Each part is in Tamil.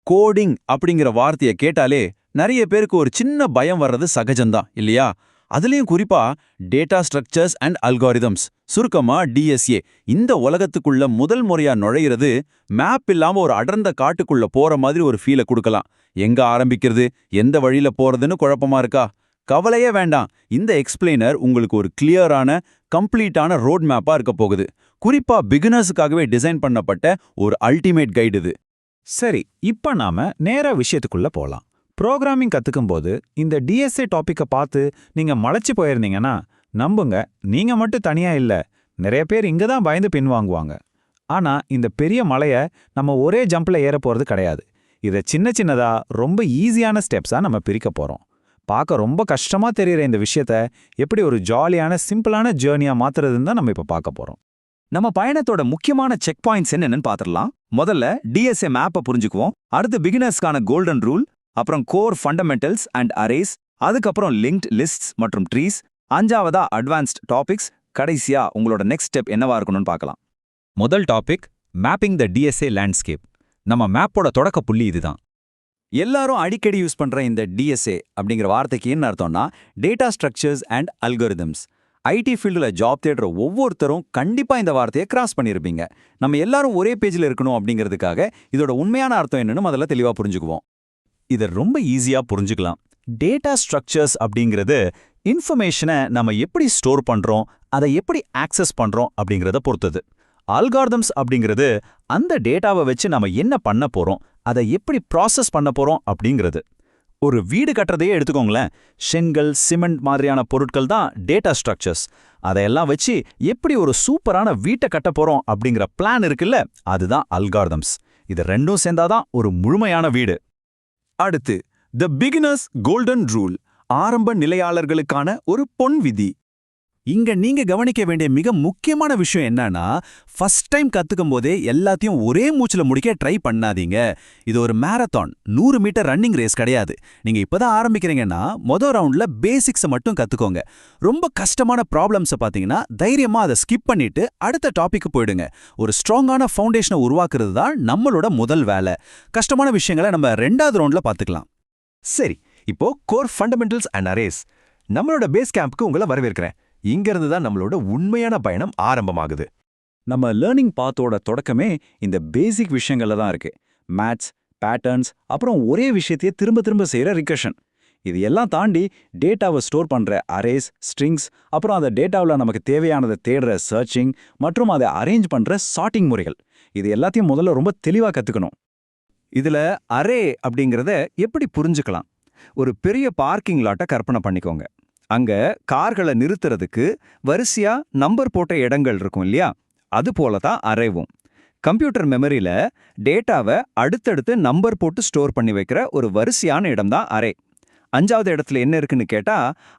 கோடிங் அப்படிங்கிற வார்த்தையை கேட்டாலே நிறைய பேருக்கு ஒரு சின்ன பயம் வர்றது சகஜம்தான் இல்லையா? அதுலயும் குறிப்பா டேட்டா ஸ்ட்ரக்சர்ஸ் அண்ட் அல்காரிதம்ஸ், சுருக்கமா டிஎஸ்ஏ, இந்த உலகத்துக்குள்ள முதல் முறையா நுழையிறது மேப் இல்லாம ஒரு அடர்ந்த காட்டுக்குள்ள போற மாதிரி ஒரு ஃபீலை கொடுக்கலாம். எங்க ஆரம்பிக்கிறது, எந்த வழியில போறதுன்னு குழப்பமா இருக்கா? கவலையே வேண்டாம். இந்த எக்ஸ்பிளைனர் உங்களுக்கு ஒரு கிளியரான, கம்ப்ளீட்டான ரோட் மேப்பா இருக்க போகுது. குறிப்பா பிகினர்ஸுக்காகவே டிசைன் பண்ணப்பட்ட ஒரு அல்டிமேட் கைடு இது. சரி, இப்ப நாம நேரா விஷயத்துக்குள்ள போலாம். ப்ரோக்ராமிங் கத்துக்கும்போது இந்த டிஎஸ்ஏ டாபிக்கை பார்த்து நீங்க மலைச்சு போயிருந்தீங்கன்னா, நம்புங்க, நீங்க மட்டும் தனியா இல்ல. நிறைய பேர் இங்க தான் பயந்து பின்வாங்குவாங்க. ஆனா இந்த பெரிய மலைய நம்ம ஒரே ஜம்ப்ல ஏற போறது கிடையாது. இதை சின்ன சின்னதா ரொம்ப ஈஸியான ஸ்டெப்ஸா நம்ம பிரிக்க போறோம். பார்க்க ரொம்ப கஷ்டமா தெரியுற இந்த விஷயத்த எப்படி ஒரு ஜாலியான சிம்பிளான ஜேர்னியா மாத்துறதுன்னு தான் நம்ம இப்ப பார்க்க போறோம். நம்ம பயணத்தோட முக்கியமான செக் பாயிண்ட்ஸ் என்னன்னு பாத்திரலாம். முதல்ல டிஎஸ்ஏ மேப்பை புரிஞ்சுக்குவோம். அடுத்து பிகினர்ஸ்க்கான கோல்டன் ரூல், அப்புறம் கோர் ஃபண்டமெண்டல்ஸ் அண்ட் அரேஸ், அதுக்கப்புறம் லிங்க்ட் லிஸ்ட்ஸ் மற்றும் ட்ரீஸ், அஞ்சாவதா அட்வான்ஸ்ட் டாபிக்ஸ், கடைசியா உங்களோட நெக்ஸ்ட் ஸ்டெப் என்னவா இருக்கணும்னு பார்க்கலாம். முதல் டாபிக், மேப்பிங் த டிஎஸ்ஏ லேண்ட்ஸ்கேப். நம்ம மேப்போட தொடக்க புள்ளி இதுதான். எல்லாரும் அடிக்கடி யூஸ் பண்ற இந்த டிஎஸ்ஏ அப்படிங்கிற வார்த்தைக்கு என்ன அர்த்தம்னா data structures and algorithms. IT ஃபீல்டில் ஜாப் தேடுற ஒவ்வொருத்தரும் கண்டிப்பா இந்த வார்த்தையை கிராஸ் பண்ணியிருப்பீங்க. நம்ம எல்லாரும் ஒரே பேஜில் இருக்கணும் அப்படிங்கிறதுக்காக இதோட உண்மையான அர்த்தம் என்னன்னு முதல்ல தெளிவா புரிஞ்சுக்குவோம். இதை ரொம்ப ஈஸியா புரிஞ்சுக்கலாம். டேட்டா ஸ்ட்ரக்சர்ஸ் அப்படிங்கிறது இன்ஃபர்மேஷனை நம்ம எப்படி ஸ்டோர் பண்றோம், அதை எப்படி ஆக்சஸ் பண்றோம் அப்படிங்கிறத பொறுத்தது. அல்காரிதம்ஸ் அப்படிங்கிறது அந்த டேட்டாவை வச்சு நம்ம என்ன பண்ண போறோம், அதை எப்படி ப்ராசஸ் பண்ண போறோம் அப்படிங்கிறது. ஒரு வீடு கட்டுறதையே எடுத்துக்கோங்களேன். செங்கல், சிமெண்ட் மாதிரியான பொருட்கள் தான் டேட்டா ஸ்ட்ரக்சர்ஸ். அதையெல்லாம் வச்சு எப்படி ஒரு சூப்பரான வீட்டை கட்ட போறோம் அப்படிங்கிற பிளான் இருக்குல்ல, அதுதான் அல்காரிதம்ஸ். இது ரெண்டும் சேர்ந்தாதான் ஒரு முழுமையான வீடு. அடுத்து தி பிகினர்ஸ் கோல்டன் ரூல், ஆரம்ப நிலையாளர்களுக்கான ஒரு பொன் விதி. இங்க நீங்க கவனிக்க வேண்டிய மிக முக்கியமான விஷயம் என்னன்னா, ஃபர்ஸ்ட் டைம் கத்துக்கும் போதே எல்லாத்தையும் ஒரே மூச்சுல முடிக்க ட்ரை பண்ணாதீங்க. இது ஒரு மேரத்தான், 100 மீட்டர் ரன்னிங் ரேஸ் கிடையாது. நீங்க இப்பதான் ஆரம்பிக்கிறீங்கன்னா மொதல் ரவுண்ட்ல பேசிக்ஸை மட்டும் கத்துக்கோங்க. ரொம்ப கஷ்டமான ப்ராப்ளம்ஸை பார்த்தீங்கன்னா தைரியமா அதை ஸ்கிப் பண்ணிட்டு அடுத்த டாபிக் போயிடுங்க. ஒரு ஸ்ட்ராங்கான ஃபவுண்டேஷனை உருவாக்குறது தான் நம்மளோட முதல் வேலை. கஷ்டமான விஷயங்களை நம்ம 2வது ரவுண்ட்ல பார்த்துக்கலாம். சரி, இப்போ கோர் ஃபண்டமெண்டல்ஸ் அண்ட் அரேஸ், நம்மளோட பேஸ் கேம்புக்கு உங்களை வரவேற்கிறேன். இங்கிருந்து தான் நம்மளோட உண்மையான பயணம் ஆரம்பமாகுது. நம்ம லேர்னிங் பாத்தோட தொடக்கமே இந்த பேசிக் விஷயங்கள்ல தான் இருக்கு. மேத்ஸ், பேட்டர்ன்ஸ், அப்புறம் ஒரே விஷயத்தையே திரும்ப திரும்ப செய்யற ரிகர்ஷன். இது எல்லாம் தாண்டி டேட்டாவை ஸ்டோர் பண்ற அரேஸ், ஸ்ட்ரிங்ஸ், அப்புறம் அந்த டேட்டாவில் நமக்கு தேவையானதை தேடுற சர்ச்சிங் மற்றும் அதை அரேஞ்ச் பண்ற சார்ட்டிங் முறைகள், இது எல்லாத்தையும் முதல்ல ரொம்ப தெளிவா கத்துக்கணும். இதுல அரே அப்படிங்கிறத எப்படி புரிஞ்சுக்கலாம்? ஒரு பெரிய பார்க்கிங் லாட்டை கற்பனை பண்ணிக்கோங்க. அங்க கார்களை நிறுத்துறதுக்கு வரிசையா நம்பர் போட்ட இடங்கள் இருக்கும் இல்லையா? அது போல தான் அரேவும். கம்ப்யூட்டர் மெமரியில டேட்டாவை அடுத்தடுத்து நம்பர் போட்டு ஸ்டோர் பண்ணி வைக்கிற ஒரு வரிசையான இடம் தான் அரே. 5வது இடத்துல என்ன இருக்குன்னு கேட்டா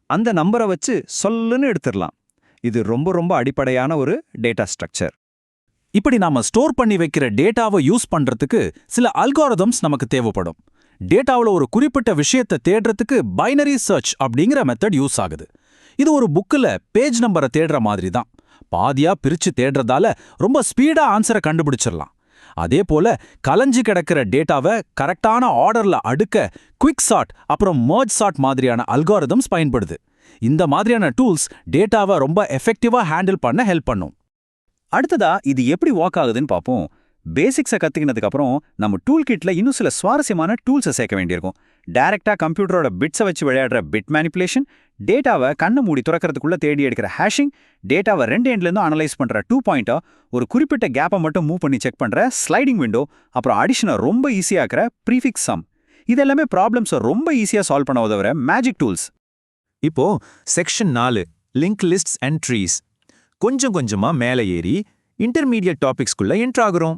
அந்த நம்பரை வச்சு சொல்லுன்னு எடுத்துடலாம். இது ரொம்ப ரொம்ப அடிப்படையான ஒரு டேட்டா ஸ்ட்ரக்சர். இப்படி நாம ஸ்டோர் பண்ணி வைக்கிற டேட்டாவை யூஸ் பண்றதுக்கு சில அல்காரிதம்ஸ் நமக்கு தேவைப்படும். டேட்டாவில் ஒரு குறிப்பிட்ட விஷயத்தை தேடுறதுக்கு பைனரி சர்ச் அப்படிங்கிற மெத்தட் யூஸ் ஆகுது. இது ஒரு புக்கில் பேஜ் நம்பரை தேடுற மாதிரி தான். பாதியா பிரிச்சு தேடுறதால ரொம்ப ஸ்பீடா ஆன்சரை கண்டுபிடிச்சிடலாம். அதே போல கலஞ்சி கிடக்கிற டேட்டாவை கரெக்டான ஆர்டர்ல அடுக்க குவிக் சார்ட் அப்புறம் மர்ஜ் சார்ட் மாதிரியான அல்காரிதம்ஸ் பயன்படுது. இந்த மாதிரியான டூல்ஸ் டேட்டாவை ரொம்ப எஃபெக்டிவா ஹேண்டில் பண்ண ஹெல்ப் பண்ணும். அடுத்ததா இது எப்படி ஒர்க் ஆகுதுன்னு பார்ப்போம். பேசிக்ஸை கத்துக்கினதுக்கு அப்புறம் நம்ம டூல் கிட்ல இன்னும் சில சுவாரஸ்யமான டூல்ஸை சேர்க்க வேண்டியிருக்கும். டைரக்டா கம்ப்யூட்டரோட பிட்ஸை வச்சு விளையாடுற பிட் மேனிப்புலேஷன், டேட்டாவை கண்ணை மூடி துறக்கிறதுக்குள்ள தேடி எடுக்கிற ஹேஷிங், டேட்டாவை 2 எண்ட்லேருந்தும் அனலைஸ் பண்ற 2 பாயிண்டர், ஒரு குறிப்பிட்ட கேப்பை மட்டும் மூவ் பண்ணி செக் பண்ற ஸ்லைடிங் விண்டோ, அப்புறம் அடிஷனை ரொம்ப ஈஸியாக்குற ப்ரீஃபிக்ஸ் சம். இதெல்லாமே ப்ராப்ளம்ஸை ரொம்ப ஈஸியா சால்வ் பண்ண உதவுற மேஜிக் டூல்ஸ். இப்போ section 4, link lists and trees. கொஞ்சம் கொஞ்சமா மேலே ஏறி இன்டர்மீடியட் டாபிக்ஸ்குள்ள என்ட்ராகிறோம்.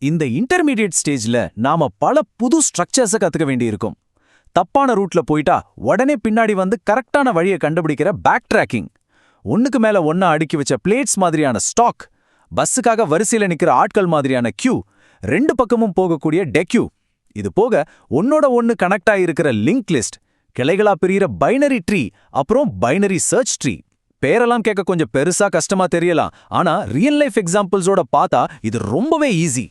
இந்த இன்டர்மீடியட் ஸ்டேஜ்ல நாம பல புது ஸ்ட்ரக்சர்ஸை கத்துக்க வேண்டியிருக்கும். தப்பான ரூட்ல போயிட்டா உடனே பின்னாடி வந்து கரெக்டான வழியை கண்டுபிடிக்கிற பேக் ட்ராக்கிங், ஒன்னுக்கு மேல ஒன்னா அடுக்கி வச்ச பிளேட்ஸ் மாதிரியான ஸ்டாக், பஸ்ஸுக்காக வரிசையில நிக்கிற ஆட்கள் மாதிரியான கியூ, 2 பக்கமும் போகக்கூடிய டெக்யூ, இது போக ஒன்னோட ஒன்னு கனெக்ட் ஆகிருக்கிற லிங்க் லிஸ்ட், கிளைகளா பிரியிற பைனரி ட்ரீ, அப்புறம் பைனரி சர்ச் ட்ரீ. பேரெல்லாம் கேட்க கொஞ்சம் பெருசா கஷ்டமா தெரியலாம், ஆனா ரியல் லைஃப் எக்ஸாம்பிள்ஸோட பார்த்தா இது ரொம்பவே ஈஸி.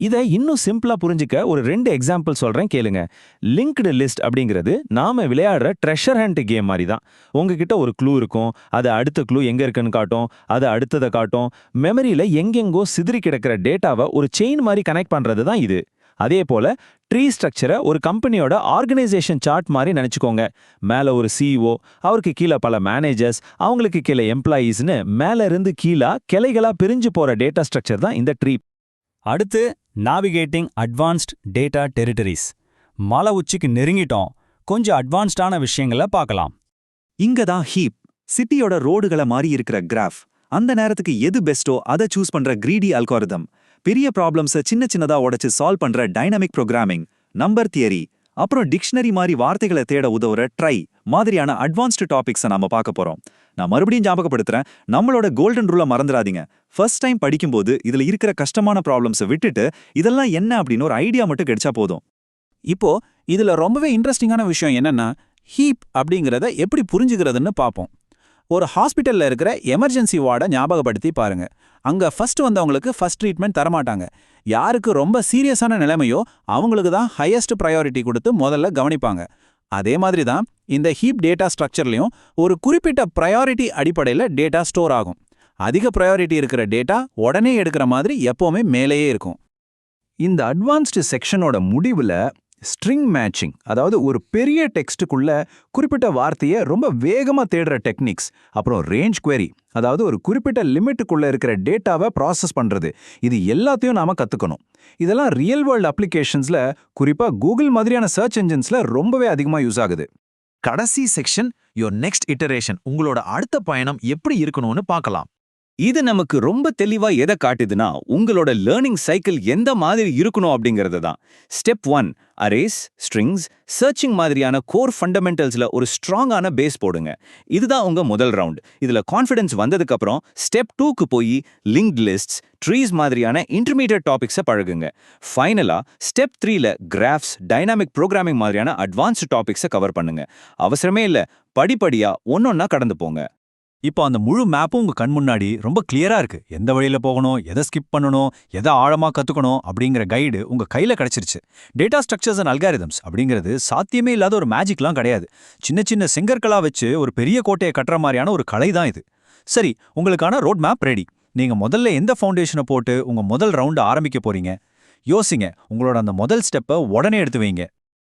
இதை இன்னும் சிம்பிளா புரிஞ்சுக்க ஒரு 2 எக்ஸாம்பிள் சொல்றேன் கேளுங்க. லிங்க்டு லிஸ்ட் அப்படிங்கிறது நாம விளையாடுற ட்ரெஷர் ஹண்ட் கேம் மாதிரி தான். உங்ககிட்ட ஒரு க்ளூ இருக்கும், அது அடுத்த க்ளூ எங்க இருக்குன்னு காட்டும், அது அடுத்ததை காட்டும். மெமரியில எங்கெங்கோ சிதறி கிடக்கிற டேட்டாவை ஒரு செயின் மாதிரி கனெக்ட் பண்றது தான் இது. அதே போல ட்ரீ ஸ்ட்ரக்சரை ஒரு கம்பெனியோட ஆர்கனைசேஷன் சார்ட் மாதிரி நினைச்சுக்கோங்க. மேல ஒரு சிஇஓ, அவருக்கு கீழே பல மேனேஜர்ஸ், அவங்களுக்கு கீழே எம்ப்ளாயீஸ்னு மேல இருந்து கீழா கிளைகளா பிரிஞ்சு போற டேட்டா ஸ்ட்ரக்சர் தான் இந்த ட்ரீ. அடுத்து நாவிகேட்டிங் அட்வான்ஸ்ட் டேட்டா டெரிட்டரிஸ். மலை உச்சிக்கு நெருங்கிட்டோம், கொஞ்சம் அட்வான்ஸ்டான விஷயங்களை பார்க்கலாம். இங்க தான் ஹீப், சிட்டியோட ரோடுகளை மாறி இருக்கிற கிராஃப், அந்த நேரத்துக்கு எது பெஸ்ட்டோ அதை சூஸ் பண்ற கிரீடி அல்காரிதம், பெரிய ப்ராப்ளம்ஸை சின்ன சின்னதா உடைச்சு சால்வ் பண்ற டைனமிக் ப்ரோக்ராமிங், நம்பர் தியரி, அப்புறம் டிக்ஷனரி மாதிரி வார்த்தைகளை தேட உதவுற ட்ரை மாதிரியான அட்வான்ஸ்டு டாபிக்ஸை நாம பார்க்க போறோம். நான் மறுபடியும் ஞாபகப்படுத்துறேன், நம்மளோட கோல்டன் ரூலை மறந்துடாதீங்க. ஃபர்ஸ்ட் டைம் படிக்கும்போது இதுல இருக்கிற கஷ்டமான ப்ராப்ளம்ஸை விட்டுட்டு இதெல்லாம் என்ன அப்படின்னு ஒரு ஐடியா மட்டும் கிடைச்சா போதும். இப்போ இதுல ரொம்பவே இன்ட்ரெஸ்டிங்கான விஷயம் என்னன்னா, ஹீப் அப்படிங்கிறத எப்படி புரிஞ்சுக்கிறதுன்னு பார்ப்போம். ஒரு ஹாஸ்பிட்டல்ல இருக்கிற எமர்ஜென்சி வார்டை ஞாபகப்படுத்தி பாருங்க. அங்க ஃபர்ஸ்ட் வந்தவங்களுக்கு ஃபர்ஸ்ட் ட்ரீட்மெண்ட் தரமாட்டாங்க. யாருக்கு ரொம்ப சீரியஸான நிலைமையோ அவங்களுக்கு தான் ஹையஸ்ட் ப்ரையாரிட்டி கொடுத்து முதல்ல கவனிப்பாங்க. அதே மாதிரி தான் இந்த ஹீப் டேட்டா ஸ்ட்ரக்சர்லையும் ஒரு குறிப்பிட்ட ப்ரையாரிட்டி அடிப்படையில் டேட்டா ஸ்டோர் ஆகும். அதிக ப்ரையாரிட்டி இருக்கிற டேட்டா உடனே எடுக்கிற மாதிரி எப்பவுமே மேலேயே இருக்கும். இந்த அட்வான்ஸ்டு செக்ஷனோட முடிவுல ஸ்ட்ரிங் மேட்சிங், அதாவது ஒரு பெரிய டெக்ஸ்ட்டுக்குள்ள குறிப்பிட்ட வார்த்தையை ரொம்ப வேகமா தேடுற டெக்னிக்ஸ், அப்புறம் ரேஞ்ச் query, அதாவது ஒரு குறிப்பிட்ட லிமிட்டுக்குள்ள இருக்கிற டேட்டாவை ப்ராசஸ் பண்றது, இது எல்லாத்தையும் நாம கத்துக்கணும். இதெல்லாம் ரியல் வேர்ல்ட் அப்ளிகேஷன்ஸ்ல, குறிப்பா கூகுள் மாதிரியான சர்ச் என்ஜின்ஸ்ல ரொம்பவே அதிகமா யூஸ் ஆகுது. கடைசி செக்ஷன் யோர் நெக்ஸ்ட் இட்டரேஷன், உங்களோட அடுத்த பயணம் எப்படி இருக்கணும்னு பார்க்கலாம். இது நமக்கு ரொம்ப தெளிவா எதை காட்டுதுன்னா, உங்களோட லேர்னிங் சைக்கிள் எந்த மாதிரி இருக்கணும் அப்படிங்கிறது தான். ஸ்டெப் 1, அரேஸ், ஸ்ட்ரிங்ஸ், சர்ச்சிங் மாதிரியான கோர் ஃபண்டமெண்டல்ஸ்ல ஒரு ஸ்ட்ராங்கான பேஸ் போடுங்க. இதுதான் உங்க முதல் ரவுண்ட். இதுல கான்ஃபிடன்ஸ் வந்ததுக்கு அப்புறம் ஸ்டெப் 2க்கு போய் லிங்க்ட் லிஸ்ட்ஸ், ட்ரீஸ் மாதிரியான இன்டர்மீடியட் டாபிக்ஸை பழகுங்க. ஃபைனலா ஸ்டெப் 3ல கிராஃப்ஸ், டைனாமிக் ப்ரோக்ராமிங் மாதிரியான அட்வான்ஸ்டு டாபிக்ஸை கவர் பண்ணுங்க. அவசரமே இல்ல, படிப்படியா ஒன்னொன்னா கடந்து போங்க. இப்போ அந்த முழு மேப்பும் உங்க கண் முன்னாடி ரொம்ப கிளியரா இருக்கு. எந்த வழியில போகணும், எதை ஸ்கிப் பண்ணணும், எதை ஆழமா கத்துக்கணும் அப்படிங்கிற கைடு உங்க கையில கிடைச்சிருச்சு. டேட்டா ஸ்ட்ரக்சர்ஸ் அண்ட் அல்காரிதம்ஸ் அப்படிங்கிறது சாத்தியமே இல்லாத ஒரு மேஜிக்லாம் கிடையாது. சின்ன சின்ன செங்கற்களா வச்சு ஒரு பெரிய கோட்டையை கட்டுற மாதிரியான ஒரு கலை தான் இது. சரி, உங்களுக்கான ரோட் மேப் ரெடி. நீங்க முதல்ல எந்த ஃபவுண்டேஷனை போட்டு உங்க முதல் ரவுண்ட் ஆரம்பிக்க போறீங்க? யோசிங்க. உங்களோட அந்த முதல் ஸ்டெப்பை உடனே எடுத்து வைங்க.